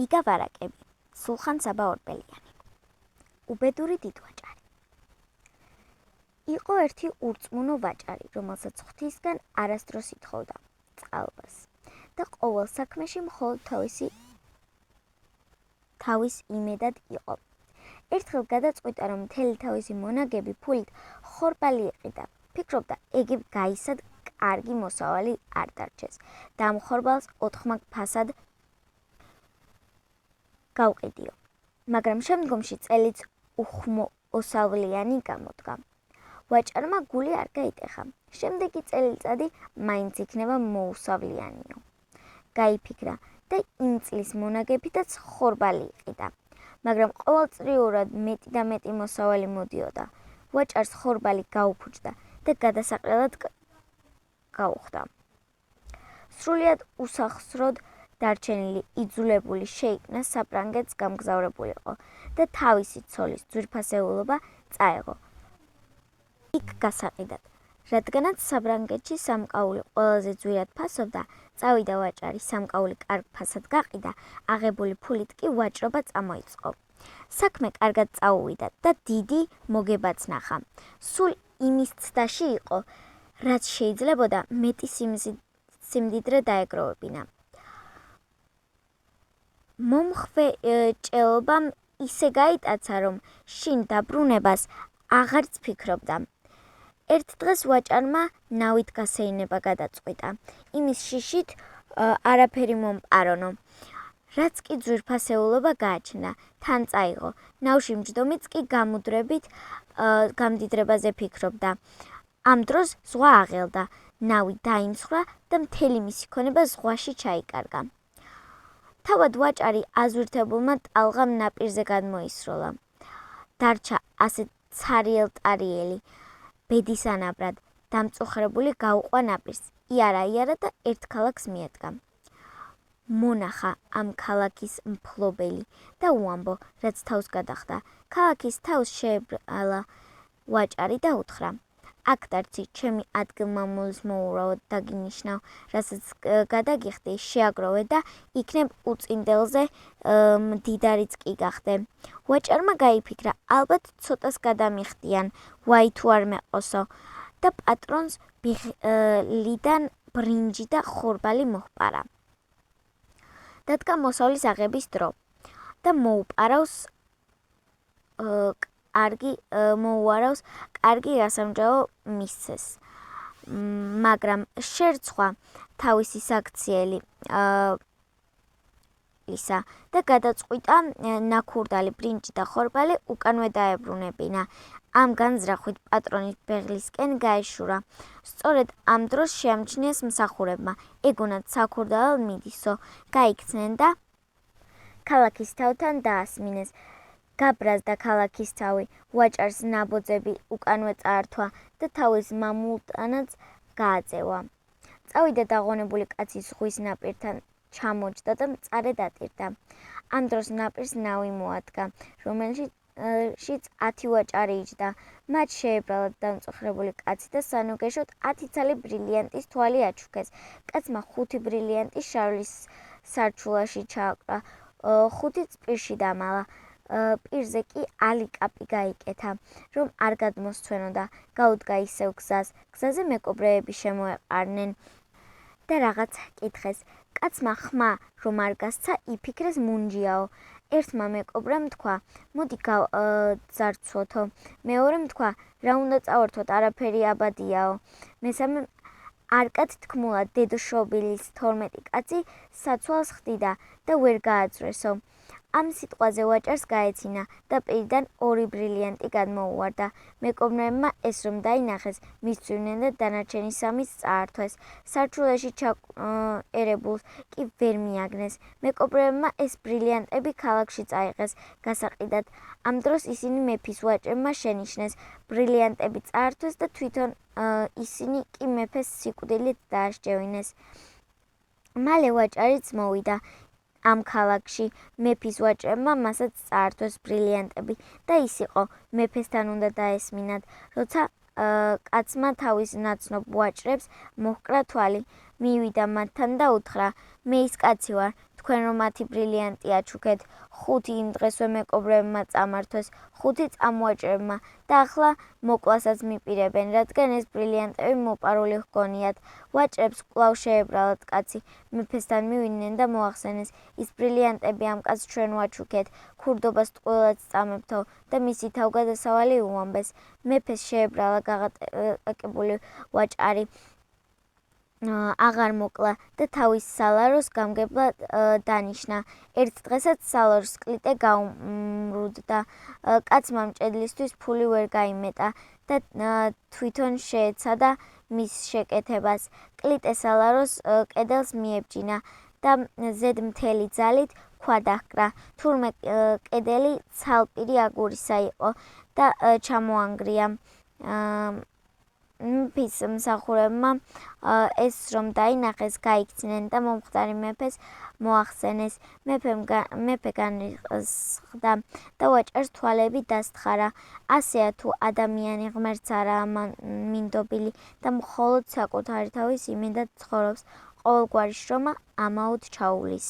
იგა ვარაკები, სულხან საბა ორბელიანი. უბედური დიდვაჭარი. იყო ერთი ურწმუნო ვაჭარი, რომელსაც ღვთისგან არასდროს ითხოვდა წყალობას და ყოველ საქმეში მხოლოდ თავის იმედად იყო. ერთხელ გადაწყვიტა, რომ მთელი თავისი მონაგები ფულით ხორბალი იყიდა. ფიქრობდა, ეგ გაისად კარგი მოსავალი არ დარჩეს და ამ ხორბალს 4 ფასად გავყიდიო. მაგრამ შემდგომში წელიც უხმოსავლიანი გამოდგა. ვაჭარმა გული არ გაიტეხა. შემდეგი წელიწადი მაინც იქნება მოუსავლიანიო. გაიფიქრა და იმ წლის მონაგებითაც ხორბალი იყიდა. მაგრამ ყოველწლიურად მეტი და მეტი მოსავალი მოდიოდა. ვაჭარს ხორბალი გაუფუჭდა და გადასაყრელად გაუხდა. სრულიად უსახსროდ დარჩენილი იძულებული შეიკნა საფრანგეთს გამგზავრებულიყო და თავისი ცოლის ძვირფასეულობა წაეღო იქ გასაყიდად. რადგანაც საფრანგეთში სამკაული ყველაზე ძვირად ფასობდა, წავიდა ვაჭარი, სამკაული კარგ ფასად გაყიდა, აღებული ფულით კი ვაჭრობა წამოიწყო. საქმე კარგად წაუვიდა და დიდი მოგებაც ნახა. სულ იმის ცდაში იყო, რაც შეიძლებოდა მეტი სიმდიდრე დაეგროვებინა. მომხვეჭელობამ ისე გაიტაცა, რომ შინ დაბრუნებას აღარც ფიქრობდა. ერთ დღეს ვაჭარმა ნავით გასეინება გადაწყვიტა. იმის შიშით არაფერი მომპარონო. რაც კი ძვირფასეულობა გააჩნდა, თან წაიღო. ნავში მჯდომიც კი გამდიდრებაზე ფიქრობდა. ამ დროს ზღვა აღელდა, ნავი დაიმსხვრა და მთელი მისი ქონება ზღვაში ჩაიკარგა. თავად ვაჭარი აზვირთებულმა ტალღამ ნაპირზე გადმოისროლა. დარჩა ასეთ ცარიელტარიელი, ბედისანაბრად, დამწუხრებული გაუყვა ნაპირს, იარა და ერთ ქალაქს მიედგა. მონახა ამ ქალაქის მფლობელი და უამბო, რაც თავს გადახდა. ქალაქის თავს შეებრალა ვაჭარი და უთხრა: აქ დარცი, ჩემი ადგილმამულის მოურავად დაგინიშნავ, რასაც გადაგიხდი, შეაგროვე და იქნებ უწინდელზე მდიდარიც კი გახდე. ვაჭარმა გაიფიქრა, ალბათ ცოტას გადამიხდიან, ვაი თუ არ მეყოსო და პატრონს ბიღლიდან ბრინჯი და ხორბალი მოჰპარა. დადგა მოსავლის აღების დრო და მოუარავს კარგი გასამჯაო მისცეს. მაგრამ შერცვა თავისი საქციელი ისა და გადაწყვიტა ნაქურდალი ბრინჯი და ხორბალი უკანვე დაებრუნებინა. ამ განზრახვით პატრონის ბეღლისკენ გაეშურა. სწორედ ამ დროს შეამჩნიეს მსახურებმა. ეგონათ საქურდალად მიდისო, გაიქცნენ და ქალაქის თავთან დაასმინეს. გაბრაზდა ქალაქის თავი, ვაჭარს ნაბოძები უკანვე წაართვა და თავის მამულტანაც გააწევა. წავიდა დაღონებული კაცი ზღვის ნაპირთან ჩამოჯდა და მწარე დატირდა. ამ დროს ნაპირს ნავი მოადგა, რომელშიც 10 ვაჭარი იჯდა. მათ შეებრალა დამწუხრებული კაცი და სანუგეშოდ 10 ცალი ბრილიანტის თვალი აჩუქეს. კაცმა 5 ბრილიანტი შარლის სარჩულაში ჩააკრა, 5 პირში დამალა. პირზე კი ალიკაპი გაიკეთა, რომ არ გადმოსცვენოდა. გაუდგა ისევ გზაზე მეკობრეები შემოეყარნენ და რაღაც კითხეს. კაცმა ხმა რომ არ გასცა, იფიქრეს მუნჯიაო. ერთმა მეკობრემ თქვა, მოდი გავძარცვოთო. მეორემ თქვა, რა უნდა წავართვოთ, არაფერი აბადიაო. მესამემ არკად თქმულა, დედოშობილის 12 კაცი საცვალს ხდიდა და ვერ გააძვრესო. ამ სიტყვაზე ვაჭარს გაეცინა და პირიდან 2 ბრილიანტი გადმოუვარდა. მეკობრეებმა ეს რომ დაინახეს, მისწვივნენ და დანარჩენი 3-ს წაართვეს. სარჩულაში ჩაერებულს კი ვერ მიაგნეს. მეკობრეებმა ეს ბრილიანტები ქალაქში წაიღეს გასაყიდად. ამ დროს ისინი მეფის ვაჭრებმა შენიშნეს. ბრილიანტები წაართვეს და თვითონ ისინი კი მეფეს სიკვდილით დაასჯევინეს. მალე ვაჭარიც მოვიდა ამ ქალაქში. მეფის ვაჭრებმა მასაც წაართვეს ბრილიანტები და ის იყო, მეფესთან უნდა დაესმინათ. როცა კაცმა თავის ნაცნობ ვაჭრებს მოჰკრა თვალი, მივიდა მათთან და უთხრა: მე ის კაცი ვარ, თქვენ რომ 10 ბრილიანტი აჩუქეთ, 5 იმ დღესვე მეკობრეებმა წამართვეს, 5 წამოაჭრებმა და ახლა მოკლასაც მიპირებენ, რადგან ეს ბრილიანტები მოპარული ჰგონიათ. ვაჭრებს კვლავ შეებრალათ კაცი, მეფესთან მივიდნენ და მოახსენეს, ის ბრილიანტები ამ კაცს ჩვენ ვაჩუქეთ, ქურდობას ტყუილად წამებთო და მისი თავგადასავალი უამბეს. მეფეს შეებრალა გაღატაკებული ვაჭარი, აღარ მოკლა და თავის სალაროს გამგებლად დანიშნა. ერთ დღესაც სალაროს კლიტე გაუმრუდდა. კაცმა მჭედლისთვის ფული ვერ გაიმეტა და თვითონ შეეცადა მის შეკეთებას. კლიტე სალაროს კედელს მიებჯინა და ზედ მთელი ძალით ქვა დაჰკრა. თურმე კედელი ცალპირი აგურისა იყო და ჩამოანგრია. მეფის მსახურებმა ეს რომ დაინახეს, გაიქცნენ და მომხდარი მეფეს მოახსენეს. მეფე განრისხდა და ვაჭარს თვალები დასთხარა. ასეა თუ ადამიანი ღმერთს არაა მინდობილი და მხოლოდ საკუთარი თავის იმედად ცხოვრობს, ყოველგვარი შრომა ამაოდ ჩაულის.